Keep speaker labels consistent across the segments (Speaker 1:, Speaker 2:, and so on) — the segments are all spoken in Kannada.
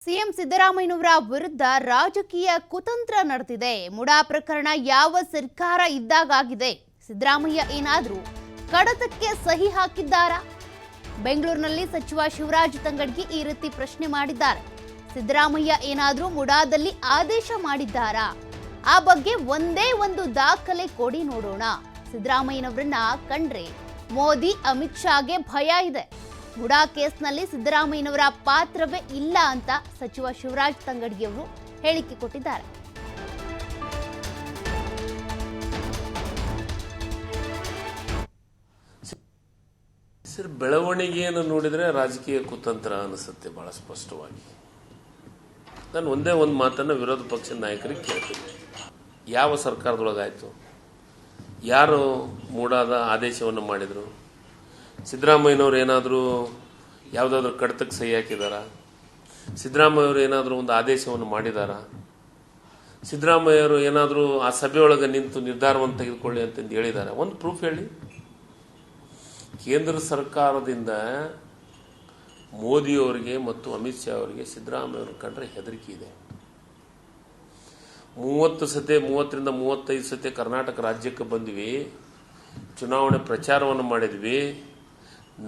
Speaker 1: ಸಿಎಂ ಸಿದ್ದರಾಮಯ್ಯನವರ ವಿರುದ್ಧ ರಾಜಕೀಯ ಕುತಂತ್ರ ನಡೆದಿದೆ. ಮುಡಾ ಪ್ರಕರಣ ಯಾವ ಸರ್ಕಾರ ಇದ್ದಾಗಿದೆ? ಸಿದ್ದರಾಮಯ್ಯ ಏನಾದರೂ ಕಡತಕ್ಕೆ ಸಹಿ ಹಾಕಿದ್ದಾರಾ? ಬೆಂಗಳೂರಿನಲ್ಲಿ ಸಚಿವ ಶಿವರಾಜ್ ತಂಗಡಗಿ ಈ ರೀತಿ ಪ್ರಶ್ನೆ ಮಾಡಿದ್ದಾರೆ. ಸಿದ್ದರಾಮಯ್ಯ ಏನಾದರೂ ಮುಡಾದಲ್ಲಿ ಆದೇಶ ಮಾಡಿದ್ದಾರಾ? ಆ ಬಗ್ಗೆ ಒಂದೇ ಒಂದು ದಾಖಲೆ ಕೊಡಿ ನೋಡೋಣ. ಸಿದ್ದರಾಮಯ್ಯನವರನ್ನ ಕಂಡ್ರೆ ಮೋದಿ ಅಮಿತ್ ಶಾಗೆ ಭಯ ಇದೆ. ಮುಡಾ ಕೇಸ್ನಲ್ಲಿ ಸಿದ್ದರಾಮಯ್ಯನವರ ಪಾತ್ರವೇ ಇಲ್ಲ ಅಂತ ಸಚಿವ ಶಿವರಾಜ್ ತಂಗಡಗಿ ಅವರು ಹೇಳಿಕೆ ಕೊಟ್ಟಿದ್ದಾರೆ.
Speaker 2: ಸರ್, ಬೆಳವಣಿಗೆಯನ್ನು ನೋಡಿದ್ರೆ ರಾಜಕೀಯ ಕುತಂತ್ರ ಅನಿಸುತ್ತೆ ಬಹಳ ಸ್ಪಷ್ಟವಾಗಿ. ನಾನು ಒಂದೇ ಒಂದು ಮಾತನ್ನ ವಿರೋಧ ಪಕ್ಷದ ನಾಯಕರಿಗೆ ಕೇಳ್ತೀನಿ. ಯಾವ ಸರ್ಕಾರದೊಳಗಾಯ್ತು? ಯಾರು ಮೂಡಾದ ಆದೇಶವನ್ನು ಮಾಡಿದ್ರು? ಸಿದ್ದರಾಮಯ್ಯನವರು ಏನಾದರೂ ಯಾವುದಾದ್ರೂ ಕಡತಕ್ಕೆ ಸಹಿ ಹಾಕಿದಾರಾ? ಸಿದ್ದರಾಮಯ್ಯವರು ಏನಾದರೂ ಒಂದು ಆದೇಶವನ್ನು ಮಾಡಿದಾರಾ? ಸಿದ್ದರಾಮಯ್ಯವರು ಏನಾದರೂ ಆ ಸಭೆಯೊಳಗೆ ನಿಂತು ನಿರ್ಧಾರವನ್ನು ತೆಗೆದುಕೊಳ್ಳಿ ಅಂತಂದು ಹೇಳಿದ್ದಾರೆ? ಒಂದು ಪ್ರೂಫ್ ಹೇಳಿ. ಕೇಂದ್ರ ಸರ್ಕಾರದಿಂದ ಮೋದಿಯವರಿಗೆ ಮತ್ತು ಅಮಿತ್ ಶಾ ಅವರಿಗೆ ಸಿದ್ದರಾಮಯ್ಯವ್ರನ್ನ ಕಂಡ್ರೆ ಹೆದರಿಕೆ ಇದೆ. 30ರಿಂದ 35 ಸತಿ ಕರ್ನಾಟಕ ರಾಜ್ಯಕ್ಕೆ ಬಂದ್ವಿ, ಚುನಾವಣೆ ಪ್ರಚಾರವನ್ನು ಮಾಡಿದ್ವಿ.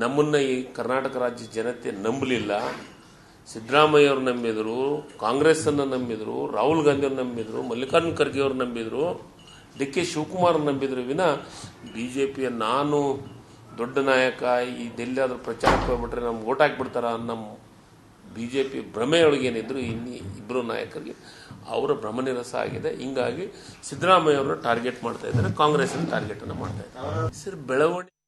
Speaker 2: ನಮ್ಮನ್ನ ಈ ಕರ್ನಾಟಕ ರಾಜ್ಯ ಜನತೆ ನಂಬಲಿಲ್ಲ. ಸಿದ್ದರಾಮಯ್ಯವ್ರು ನಂಬಿದ್ರು, ಕಾಂಗ್ರೆಸ್ ಅನ್ನು ನಂಬಿದ್ರು, ರಾಹುಲ್ ಗಾಂಧಿ ಅವ್ರು ನಂಬಿದ್ರು, ಮಲ್ಲಿಕಾರ್ಜುನ ಖರ್ಗೆ ಅವರು ನಂಬಿದ್ರು, ಡಿ ಕೆ ಶಿವಕುಮಾರ್ ನಂಬಿದ್ರು ವಿನ ಬಿಜೆಪಿಯ ನಾನು ದೊಡ್ಡ ನಾಯಕ, ಈ ಡೆಲ್ಲಿಯಾದ್ರೂ ಪ್ರಚಾರಕ್ಕೆ ಹೋಗ್ಬಿಟ್ರೆ ನಮ್ಗೆ ಓಟ್ ಹಾಕ್ಬಿಡ್ತಾರ ನಮ್ಮ ಬಿಜೆಪಿ ಭ್ರಮೆಯೊಳಗೇನಿದ್ರು ಇನ್ನಿ ಇಬ್ಬರು ನಾಯಕರಿಗೆ ಅವರ ಭ್ರಮನಿರಸ ಆಗಿದೆ. ಹಿಂಗಾಗಿ ಸಿದ್ದರಾಮಯ್ಯ ಅವರನ್ನು ಟಾರ್ಗೆಟ್ ಮಾಡ್ತಾ ಇದ್ದಾರೆ, ಕಾಂಗ್ರೆಸ್ ಟಾರ್ಗೆಟ್ ಅನ್ನು ಮಾಡ್ತಾ ಇದ್ದಾರೆ. ಸರ್, ಬೆಳವಣಿಗೆ